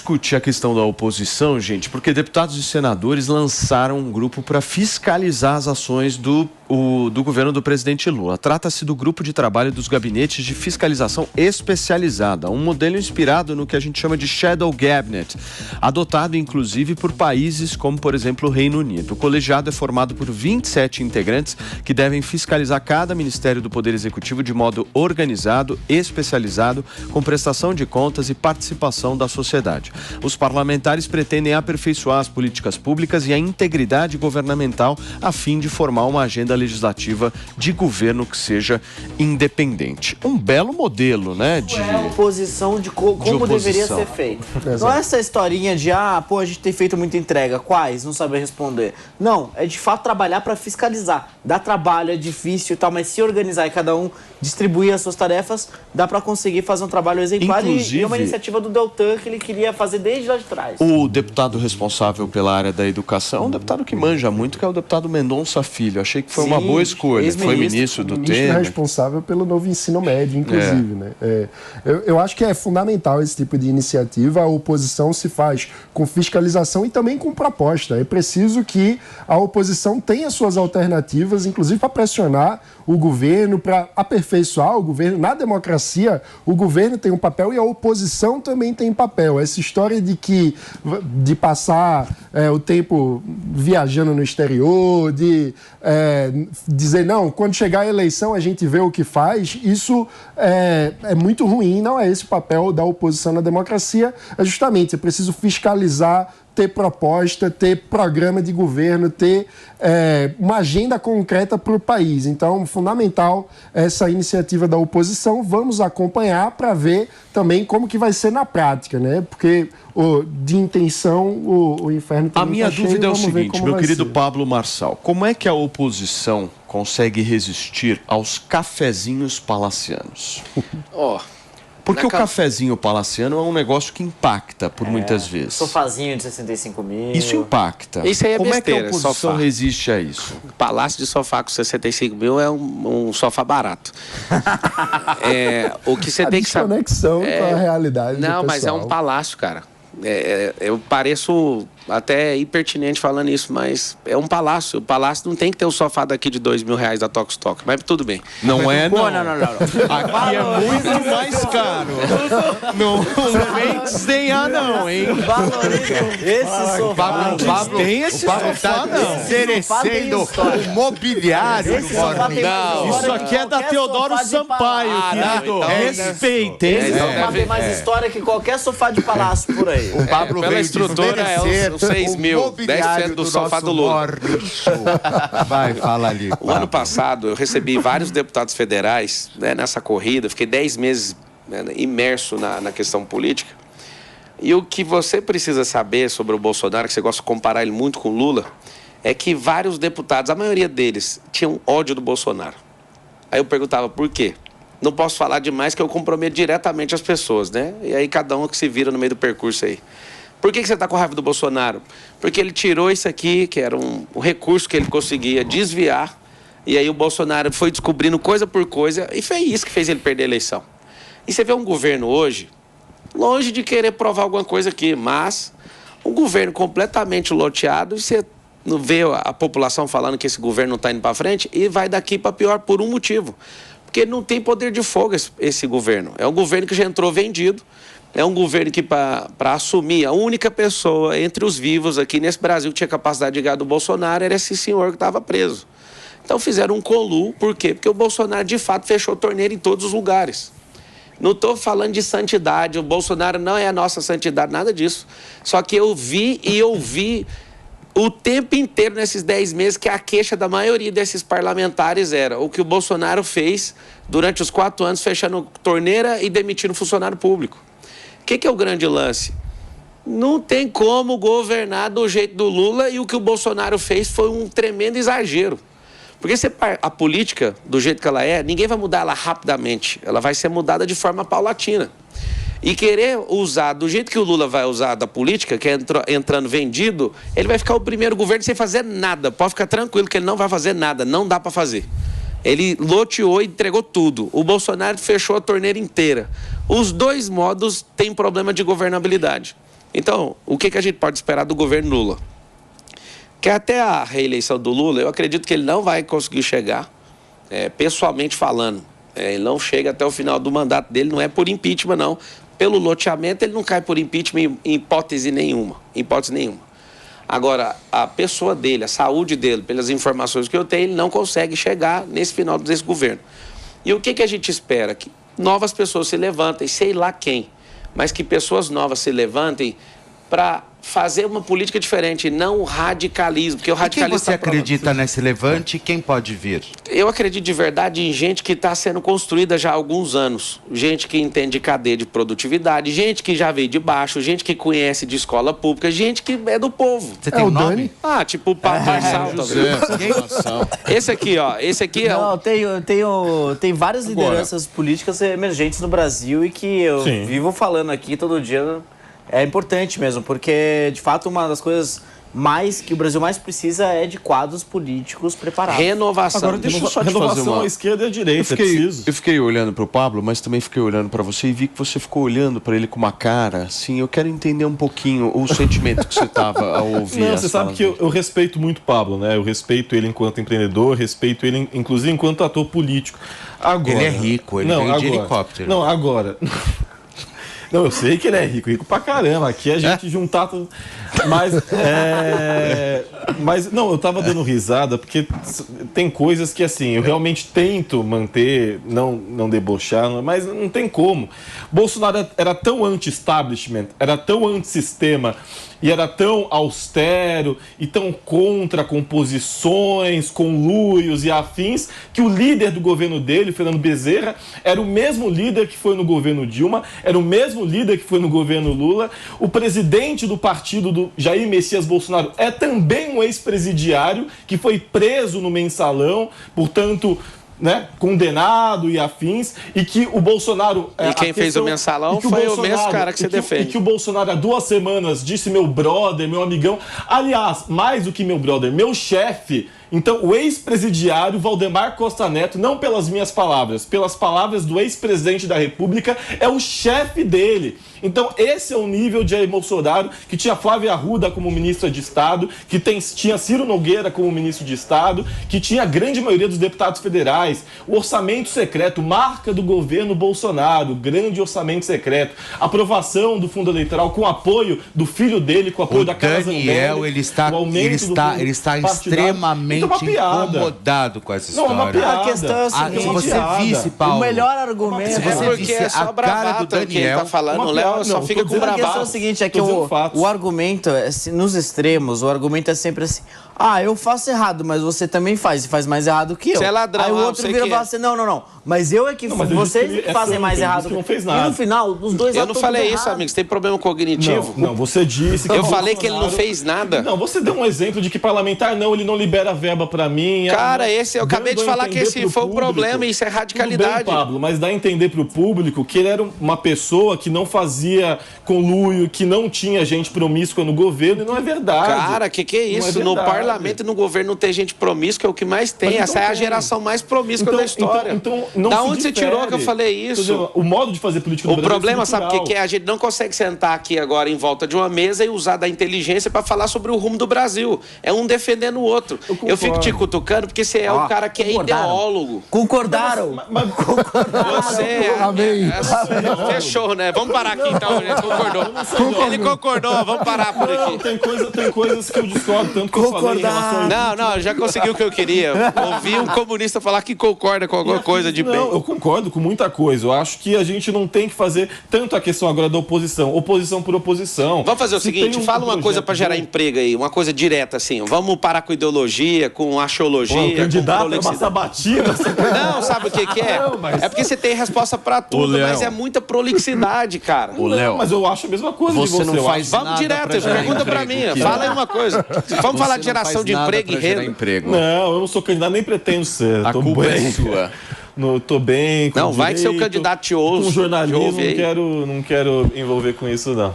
discutir a questão da oposição, gente, porque deputados e senadores lançaram um grupo para fiscalizar as ações do governo do presidente Lula. Trata-se do Grupo de Trabalho dos Gabinetes de Fiscalização Especializada, um modelo inspirado no que a gente chama de Shadow Cabinet, adotado inclusive por países como, por exemplo, o Reino Unido. O colegiado é formado por 27 integrantes que devem fiscalizar cada ministério do Poder Executivo de modo organizado, especializado, com prestação de contas e participação da sociedade. Os parlamentares pretendem aperfeiçoar as políticas públicas e a integridade governamental a fim de formar uma agenda legislativa de governo que seja independente. Um belo modelo, né? De oposição de como deveria ser feito. Não é essa historinha de, a gente tem feito muita entrega. Quais? Não saber responder. Não, é de fato trabalhar para fiscalizar. Dá trabalho, é difícil e tal, mas se organizar e cada um distribuir as suas tarefas, dá para conseguir fazer um trabalho exemplar. Inclusive, e uma iniciativa do Deltan que ele queria fazer desde lá de trás. O deputado responsável pela área da educação, um deputado que manja muito, que é o deputado Mendonça Filho. Achei que foi uma boa escolha. Foi ministro do Temer. Ministro responsável pelo novo ensino médio, inclusive. Né? Eu acho que é fundamental esse tipo de iniciativa. A oposição se faz com fiscalização e também com proposta. É preciso que a oposição tenha suas alternativas, inclusive para pressionar o governo, para aperfeiçoar o governo. Na democracia, o governo tem um papel e a oposição também tem papel. Essa história de passar o tempo viajando no exterior, de dizer, não, quando chegar a eleição a gente vê o que faz, isso é muito ruim, não é esse o papel da oposição na democracia. É justamente, é preciso fiscalizar, ter proposta, ter programa de governo, ter uma agenda concreta para o país. Então, fundamental essa iniciativa da oposição. Vamos acompanhar para ver também como que vai ser na prática, né? Porque de intenção o inferno também. A minha dúvida é o seguinte, meu querido Pablo Marçal, como é que a oposição consegue resistir aos cafezinhos palacianos? Porque o cafezinho palaciano é um negócio que impacta por muitas vezes. Sofazinho de 65 mil. Isso impacta. Isso aí é Como besteira, é que a oposição sofá. resiste a isso? Palácio de sofá com 65 mil é um sofá barato. O que você tem que saber. Desconexão com a realidade. Não, mas é um palácio, cara. Eu pareço até impertinente falando isso, mas é um palácio. O palácio não tem que ter o sofá daqui de R$2.000 da Tox Tok, mas tudo bem. Não é, não. Não. Aqui é muito mais caro. Não vem desdenhar, não, hein? Esse sofá. Pablo tem esse sofá, não. Oferecendo o mobiliário do Morning. Isso aqui é da Teodoro Sampaio, querido. Respeitem. Esse sofá tem mais história que qualquer sofá de palácio por aí. O Pablo pela veio estrutura desmerecer os 6 mil, o mobiliário 10% do sofá nosso do Lula. Morning Show. Vai, fala ali. O ano passado, eu recebi vários deputados federais nessa corrida, fiquei 10 meses imerso na questão política. E o que você precisa saber sobre o Bolsonaro, que você gosta de comparar ele muito com o Lula, é que vários deputados, a maioria deles, tinham ódio do Bolsonaro. Aí eu perguntava, por quê? Não posso falar demais que eu comprometo diretamente as pessoas, né? E aí cada um que se vira no meio do percurso aí. Por que você está com raiva do Bolsonaro? Porque ele tirou isso aqui, que era um recurso que ele conseguia desviar, e aí o Bolsonaro foi descobrindo coisa por coisa, e foi isso que fez ele perder a eleição. E você vê um governo hoje, longe de querer provar alguma coisa aqui, mas um governo completamente loteado, e você não vê a população falando que esse governo não está indo para frente, e vai daqui para pior por um motivo. Porque não tem poder de fogo esse governo. É um governo que já entrou vendido. É um governo que, para assumir, a única pessoa entre os vivos aqui nesse Brasil que tinha capacidade de ganhar do Bolsonaro era esse senhor que estava preso. Então fizeram um colu. Por quê? Porque o Bolsonaro, de fato, fechou a torneira em todos os lugares. Não estou falando de santidade. O Bolsonaro não é a nossa santidade, nada disso. Só que eu vi e ouvi o tempo inteiro nesses 10 meses que a queixa da maioria desses parlamentares era o que o Bolsonaro fez durante os 4 anos, fechando torneira e demitindo funcionário público. O que é o grande lance? Não tem como governar do jeito do Lula, e o que o Bolsonaro fez foi um tremendo exagero. Porque a política, do jeito que ela é, ninguém vai mudar ela rapidamente. Ela vai ser mudada de forma paulatina. E querer usar do jeito que o Lula vai usar da política, que é entrando vendido, ele vai ficar o primeiro governo sem fazer nada. Pode ficar tranquilo que ele não vai fazer nada, não dá para fazer. Ele loteou e entregou tudo. O Bolsonaro fechou a torneira inteira. Os dois modos têm problema de governabilidade. Então, o que a gente pode esperar do governo Lula? Que até a reeleição do Lula, eu acredito que ele não vai conseguir chegar, pessoalmente falando. Ele não chega até o final do mandato dele, não é por impeachment, não. Pelo loteamento, ele não cai por impeachment em hipótese nenhuma. Agora, a pessoa dele, a saúde dele, pelas informações que eu tenho, ele não consegue chegar nesse final desse governo. E o que a gente espera? Que novas pessoas se levantem, sei lá quem, mas que pessoas novas se levantem para fazer uma política diferente, não o radicalismo. Porque o radicalismo. E quem você acredita nesse levante? Quem pode vir? Eu acredito de verdade em gente que está sendo construída já há alguns anos. Gente que entende de cadeia de produtividade, gente que já veio de baixo, gente que conhece de escola pública, gente que é do povo. Você tem um nome? Tipo o Marçal, talvez. Esse aqui, ó. Esse aqui é... Não, tem várias lideranças políticas emergentes no Brasil e que eu vivo falando aqui todo dia. É importante mesmo, porque, de fato, uma das coisas mais que o Brasil mais precisa é de quadros políticos preparados. Renovação. Agora, deixa eu só te fazer uma... à esquerda e à direita, eu fiquei olhando para o Pablo, mas também fiquei olhando para você e vi que você ficou olhando para ele com uma cara, assim, eu quero entender um pouquinho o sentimento que você estava ao ouvir. Não, você sabe que eu respeito muito o Pablo, né? Eu respeito ele enquanto empreendedor, respeito ele, inclusive, enquanto ator político. Agora, ele é rico, ele veio de helicóptero. Não, agora... Não, eu sei que ele é rico pra caramba. Aqui a gente juntar tudo. Mas, não, eu tava dando risada porque tem coisas que, assim, eu realmente tento manter, não debochar, mas não tem como. Bolsonaro era tão anti-establishment, era tão anti-sistema e era tão austero e tão contra composições, conluios e afins, que o líder do governo dele, Fernando Bezerra, era o mesmo líder que foi no governo Dilma, era o mesmo líder que foi no governo Lula. O presidente do partido do Jair Messias Bolsonaro é também um ex-presidiário que foi preso no Mensalão, portanto... né, condenado e afins, e que o Bolsonaro... E quem fez o Mensalão foi o mesmo cara que você defende. E que o Bolsonaro há 2 semanas disse meu brother, meu amigão, aliás, mais do que meu brother, meu chefe. Então, o ex-presidiário Valdemar Costa Neto, não pelas minhas palavras, pelas palavras do ex-presidente da República, é o chefe dele. Então, esse é o nível de Jair Bolsonaro, que tinha Flávia Arruda como ministra de Estado, que tinha Ciro Nogueira como ministro de Estado, que tinha a grande maioria dos deputados federais, o orçamento secreto, marca do governo Bolsonaro, grande orçamento secreto, aprovação do fundo eleitoral com apoio do filho dele, com o apoio da Casa Daniel, ele está extremamente incomodado com essa história. Não, é uma piada. A questão é o seguinte, se você visse, Paulo... O melhor argumento... Se você visse é só a cara do Daniel... que ele tá falando, o Léo só fica com bravata. A questão é o seguinte, é que o argumento, nos extremos, o argumento é sempre assim... eu faço errado, mas você também faz, e faz mais errado que eu. Você é ladrão, aí o outro vira e fala assim, não, mas eu é que vocês que fazem mais errado. Não fez nada. E no final, os dois Eu não falei isso, amigo, você tem problema cognitivo? Não, você disse que... Eu falei que ele não fez nada. Não, você deu um exemplo de que parlamentar, ele não libera verba pra mim. Cara, eu acabei de falar que esse foi o problema, isso é radicalidade. Tudo bem, Pablo, mas dá a entender pro público que ele era uma pessoa que não fazia conluio, que não tinha gente promíscua no governo, e não é verdade. Cara, que é isso? No parlamento e no governo não tem gente promíscua, é o que mais tem. Essa é a geração mais promíscua da história. Não da onde você tirou que eu falei isso? O modo de fazer política no Brasil problema, sabe o que é? A gente não consegue sentar aqui agora em volta de uma mesa e usar da inteligência para falar sobre o rumo do Brasil. É um defendendo o outro. Eu fico te cutucando porque você é o cara que é ideólogo. Concordaram? Você fechou, né? Vamos parar aqui então, gente. Concordou. Ele concordou, vamos parar por aqui. Tem coisas que eu discordo, tanto que eu falei em relação a... Não, já consegui o que eu queria. Ouvi um comunista falar que concorda com alguma coisa de bem. Não, eu concordo com muita coisa. Eu acho que a gente não tem que fazer tanto a questão agora da oposição. Oposição por oposição. Vamos fazer o seguinte, fala uma coisa para gerar emprego aí, uma coisa direta assim. Vamos parar com ideologia, com axiologia, o candidato é uma sabatina. Não, sabe o que é? É porque você tem resposta para tudo, mas é muita prolixidade, cara. Mas eu acho a mesma coisa de você. Não faz nada. Vamos direto, pergunta para mim. Fala aí uma coisa. Vamos falar de geração de emprego e renda. Não, eu não sou candidato, nem pretendo ser. A culpa é sua. Tô bem com Não, vai que seu candidato te ouve. Com jornalismo, não quero envolver com isso, não.